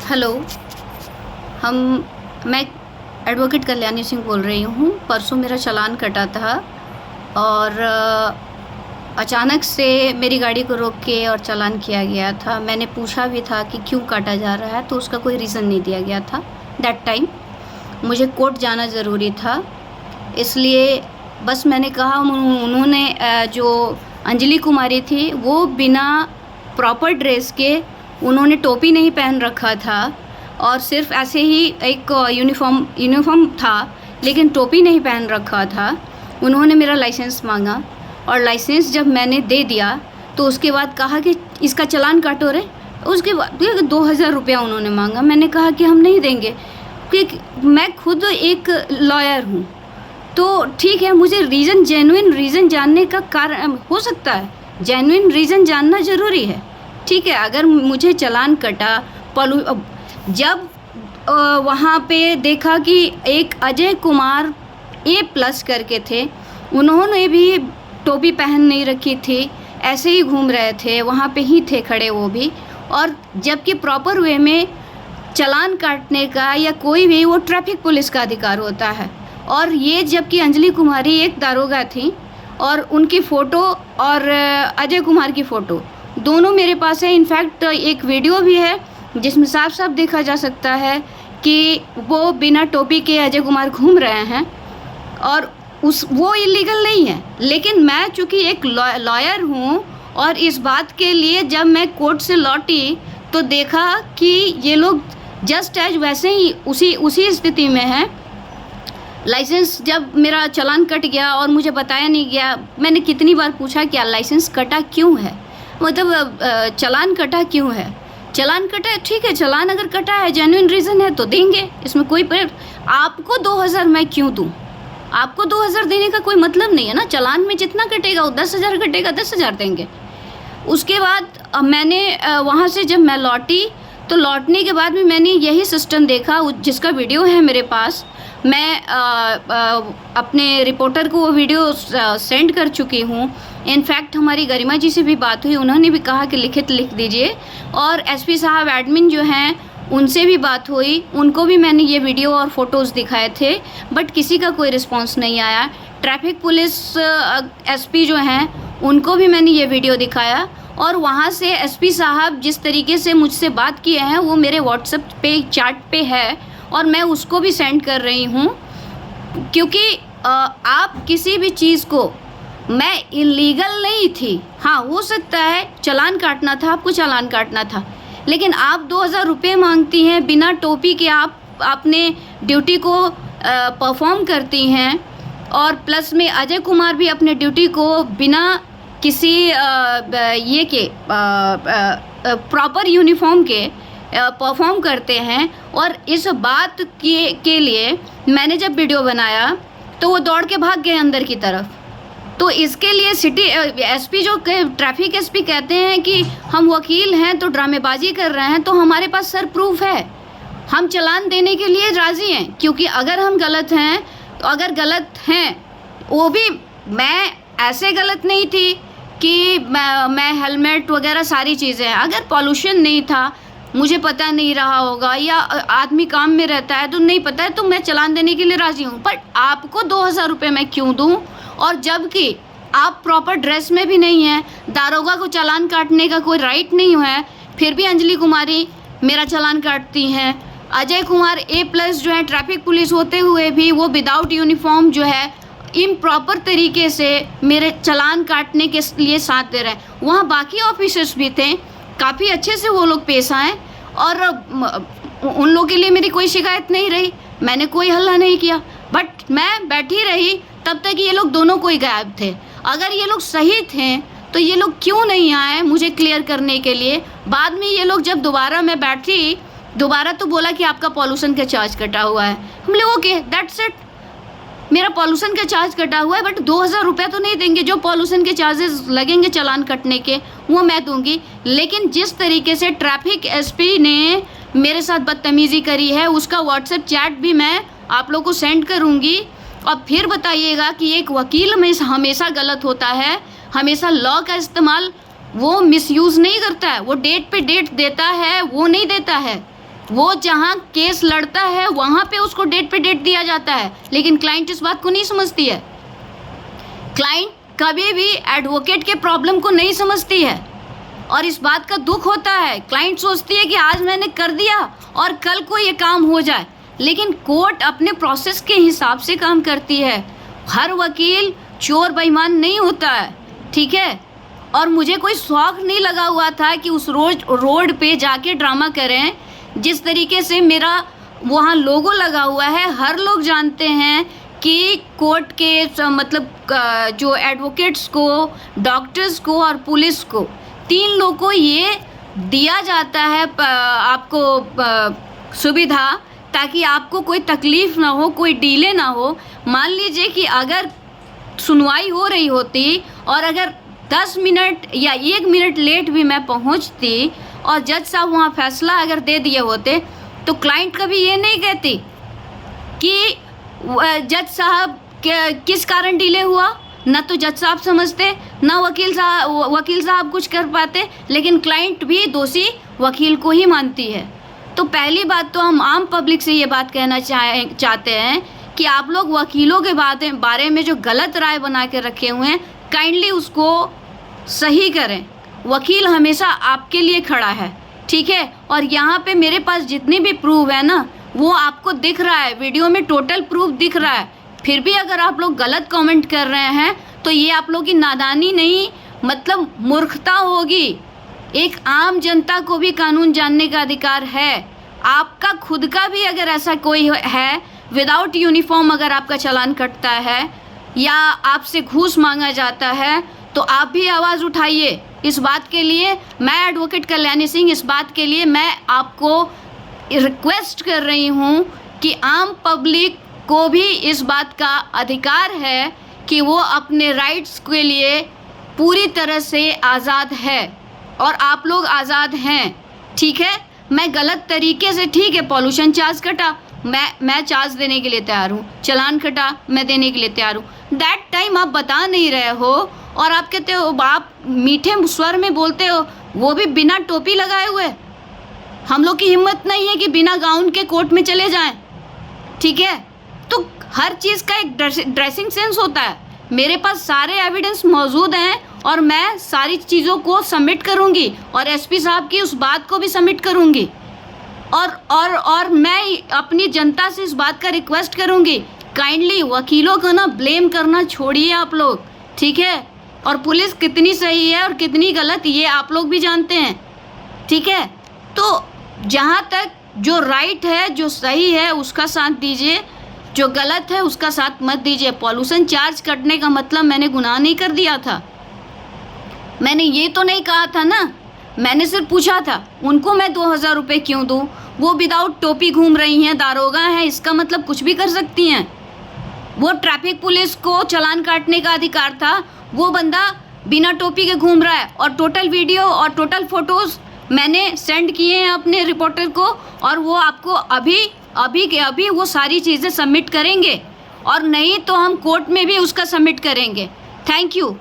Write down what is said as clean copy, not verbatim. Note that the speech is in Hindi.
हेलो। हम मैं एडवोकेट कल्याणी सिंह बोल रही हूँ। परसों मेरा चालान कटा था और अचानक से मेरी गाड़ी को रोक के और चालान किया गया था। मैंने पूछा भी था कि क्यों काटा जा रहा है, तो उसका कोई रीज़न नहीं दिया गया था। दैट टाइम मुझे कोर्ट जाना ज़रूरी था, इसलिए बस मैंने कहा। उन्होंने जो अंजलि कुमारी थी वो बिना प्रॉपर ड्रेस के, उन्होंने टोपी नहीं पहन रखा था और सिर्फ ऐसे ही एक यूनिफॉर्म था, लेकिन टोपी नहीं पहन रखा था। उन्होंने मेरा लाइसेंस मांगा और लाइसेंस जब मैंने दे दिया तो उसके बाद कहा कि इसका चालान काटो रे। उसके बाद 2000 रुपया उन्होंने मांगा। मैंने कहा कि हम नहीं देंगे, क्योंकि मैं खुद एक लॉयर हूँ। तो ठीक है, मुझे रीज़न, जेन्युइन रीज़न जानने का कारण हो सकता है, जेन्युइन रीज़न जानना ज़रूरी है। ठीक है, अगर मुझे चालान कटा, जब वहाँ पे देखा कि एक अजय कुमार A+ करके थे, उन्होंने भी टोपी पहन नहीं रखी थी, ऐसे ही घूम रहे थे, वहाँ पे ही थे खड़े वो भी। और जबकि प्रॉपर वे में चालान काटने का या कोई भी, वो ट्रैफिक पुलिस का अधिकार होता है। और ये जबकि अंजलि कुमारी एक दारोगा थी और उनकी फ़ोटो और अजय कुमार की फ़ोटो दोनों मेरे पास है। इनफैक्ट एक वीडियो भी है जिसमें साफ साफ देखा जा सकता है कि वो बिना टोपी के अजय कुमार घूम रहे हैं और वो इलीगल नहीं है। लेकिन मैं चूँकि एक लॉयर हूँ और इस बात के लिए जब मैं कोर्ट से लौटी तो देखा कि ये लोग जस्ट एज वैसे ही उसी स्थिति में हैं। लाइसेंस, जब मेरा चालान कट गया और मुझे बताया नहीं गया, मैंने कितनी बार पूछा क्या लाइसेंस कटा क्यों है, मतलब चालान कटा क्यों है। चालान कटा है, ठीक है, चालान अगर कटा है, जेन्युइन रीज़न है तो देंगे, इसमें कोई पर आपको 2000 मैं क्यों दूँ? आपको 2000 देने का कोई मतलब नहीं है ना। चालान में जितना कटेगा वो 10,000 कटेगा, 10,000 देंगे। उसके बाद मैंने वहाँ से जब मैं लौटी तो लौटने के बाद भी मैंने यही सिस्टम देखा, जिसका वीडियो है मेरे पास। मैं अपने रिपोर्टर को वो वीडियो सेंड कर चुकी हूँ। इनफैक्ट हमारी गरिमा जी से भी बात हुई, उन्होंने भी कहा कि लिखित लिख दीजिए। और एसपी साहब एडमिन जो हैं उनसे भी बात हुई, उनको भी मैंने ये वीडियो और फ़ोटोज़ दिखाए थे, बट किसी का कोई रिस्पांस नहीं आया। ट्रैफिक पुलिस एसपी जो हैं उनको भी मैंने ये वीडियो दिखाया और वहाँ से एसपी साहब जिस तरीके से मुझसे बात किए हैं वो मेरे व्हाट्सएप पे चैट पे है और मैं उसको भी सेंड कर रही हूँ। क्योंकि आप किसी भी चीज़ को, मैं इलीगल नहीं थी, हाँ हो सकता है चालान काटना था, आपको चालान काटना था, लेकिन आप 2000 रुपये मांगती हैं बिना टोपी के। आप अपने ड्यूटी को परफॉर्म करती हैं और प्लस में अजय कुमार भी अपने ड्यूटी को बिना किसी ये के प्रॉपर यूनिफॉर्म के परफॉर्म करते हैं। और इस बात के लिए मैंने जब वीडियो बनाया तो वो दौड़ के भाग गए अंदर की तरफ। तो इसके लिए सिटी एसपी जो ट्रैफिक एसपी कहते हैं कि हम वकील हैं तो ड्रामेबाजी कर रहे हैं, तो हमारे पास सर प्रूफ है, हम चालान देने के लिए राज़ी हैं। क्योंकि अगर हम गलत हैं तो अगर गलत हैं, वो भी मैं ऐसे गलत नहीं थी कि मैं हेलमेट वगैरह सारी चीज़ें, अगर पॉल्यूशन नहीं था, मुझे पता नहीं रहा होगा या आदमी काम में रहता है तो नहीं पता है, तो मैं चालान देने के लिए राज़ी हूँ। बट आपको 2000 रुपये मैं क्यों दूँ? और जबकि आप प्रॉपर ड्रेस में भी नहीं हैं, दारोगा को चालान काटने का कोई राइट नहीं है, फिर भी अंजलि कुमारी मेरा चालान काटती हैं। अजय कुमार A+ जो है ट्रैफिक पुलिस होते हुए भी वो विदाउट यूनिफॉर्म जो है इम्प्रॉपर तरीके से मेरे चालान काटने के लिए साथ दे रहे हैं। वहाँ बाकी ऑफिसर्स भी थे, काफ़ी अच्छे से वो लोग पेश आए और उन लोगों के लिए मेरी कोई शिकायत नहीं रही, मैंने कोई हल्ला नहीं किया। बट मैं बैठी रही तब तक ये लोग दोनों कोई गायब थे। अगर ये लोग सही थे तो ये लोग क्यों नहीं आए मुझे क्लियर करने के लिए? बाद में ये लोग जब दोबारा मैं बैठी, दोबारा तो बोला कि आपका पॉल्यूशन का चार्ज कटा हुआ है। हम लोग ओके, दैट्स इट, मेरा पॉल्यूशन का चार्ज कटा हुआ है, बट 2000 रुपये तो नहीं देंगे। जो पॉल्यूशन के चार्जेस लगेंगे चालान कटने के वो मैं दूंगी। लेकिन जिस तरीके से ट्रैफिक एसपी ने मेरे साथ बदतमीज़ी करी है उसका व्हाट्सएप चैट भी मैं आप लोग को सेंड करूंगी। और फिर बताइएगा कि एक वकील में हमेशा गलत होता है, हमेशा लॉ का इस्तेमाल वो मिसयूज़ नहीं करता है, वो डेट पे डेट देता है, वो नहीं देता है। वो जहाँ केस लड़ता है वहाँ पे उसको डेट पे डेट दिया जाता है, लेकिन क्लाइंट इस बात को नहीं समझती है। क्लाइंट कभी भी एडवोकेट के प्रॉब्लम को नहीं समझती है और इस बात का दुख होता है। क्लाइंट सोचती है कि आज मैंने कर दिया और कल को ये काम हो जाए, लेकिन कोर्ट अपने प्रोसेस के हिसाब से काम करती है। हर वकील चोर बेईमान नहीं होता है, ठीक है। और मुझे कोई शौक नहीं लगा हुआ था कि उस रोड पे जाके ड्रामा करें। जिस तरीके से मेरा वहाँ लोगो लगा हुआ है, हर लोग जानते हैं कि कोर्ट के मतलब जो एडवोकेट्स को, डॉक्टर्स को और पुलिस को, 3 लोगों को ये दिया जाता है आपको सुविधा, ताकि आपको कोई तकलीफ़ ना हो, कोई डिले ना हो। मान लीजिए कि अगर सुनवाई हो रही होती और अगर 10 मिनट या 1 मिनट लेट भी मैं पहुंचती और जज साहब वहाँ फैसला अगर दे दिए होते, तो क्लाइंट कभी ये नहीं कहती कि जज साहब किस कारण डिले हुआ। ना तो जज साहब समझते, ना वकील साहब कुछ कर पाते, लेकिन क्लाइंट भी दोषी वकील को ही मानती है। तो पहली बात तो हम आम पब्लिक से ये बात कहना चाहते हैं कि आप लोग वकीलों के बारे में जो गलत राय बना के रखे हुए हैं, काइंडली उसको सही करें। वकील हमेशा आपके लिए खड़ा है, ठीक है। और यहाँ पे मेरे पास जितनी भी प्रूफ है ना, वो आपको दिख रहा है, वीडियो में टोटल प्रूफ दिख रहा है। फिर भी अगर आप लोग गलत कमेंट कर रहे हैं तो ये आप लोगों की नादानी नहीं, मतलब मूर्खता होगी। एक आम जनता को भी कानून जानने का अधिकार है। आपका खुद का भी अगर ऐसा कोई है, विदाउट यूनिफॉर्म अगर आपका चालान कटता है या आपसे घूस मांगा जाता है, तो आप भी आवाज़ उठाइए। इस बात के लिए मैं एडवोकेट कल्याणी सिंह, इस बात के लिए मैं आपको रिक्वेस्ट कर रही हूँ कि आम पब्लिक को भी इस बात का अधिकार है कि वो अपने राइट्स के लिए पूरी तरह से आज़ाद है, और आप लोग आज़ाद हैं, ठीक है। मैं गलत तरीके से, ठीक है, पॉल्यूशन चार्ज कटा, मैं चार्ज देने के लिए तैयार हूँ, चालान कटा, मैं देने के लिए तैयार हूँ। दैट टाइम आप बता नहीं रहे हो और आप कहते हो, आप मीठे स्वर में बोलते हो, वो भी बिना टोपी लगाए हुए। हम लोग की हिम्मत नहीं है कि बिना गाउन के कोर्ट में चले जाएं, ठीक है। तो हर चीज़ का एक ड्रेसिंग सेंस होता है। मेरे पास सारे एविडेंस मौजूद हैं और मैं सारी चीज़ों को सबमिट करूंगी और एसपी साहब की उस बात को भी सबमिट करूंगी। और मैं अपनी जनता से इस बात का रिक्वेस्ट करूंगी, काइंडली वकीलों को ना ब्लेम करना छोड़िए आप लोग, ठीक है। और पुलिस कितनी सही है और कितनी गलत, ये आप लोग भी जानते हैं, ठीक है। तो जहाँ तक जो राइट है, जो सही है, उसका साथ दीजिए, जो गलत है उसका साथ मत दीजिए। पॉल्यूशन चार्ज कटने का मतलब मैंने गुनाह नहीं कर दिया था, मैंने ये तो नहीं कहा था ना। मैंने सिर्फ पूछा था उनको मैं 2000 रुपये क्यों दूँ, वो विदाउट टोपी घूम रही हैं, दारोगा हैं, इसका मतलब कुछ भी कर सकती हैं। वो ट्रैफिक पुलिस को चालान काटने का अधिकार था, वो बंदा बिना टोपी के घूम रहा है। और टोटल वीडियो और टोटल फोटोज़ मैंने सेंड किए हैं अपने रिपोर्टर को, और वो आपको अभी के अभी वो सारी चीज़ें सबमिट करेंगे, और नहीं तो हम कोर्ट में भी उसका सबमिट करेंगे। Thank you.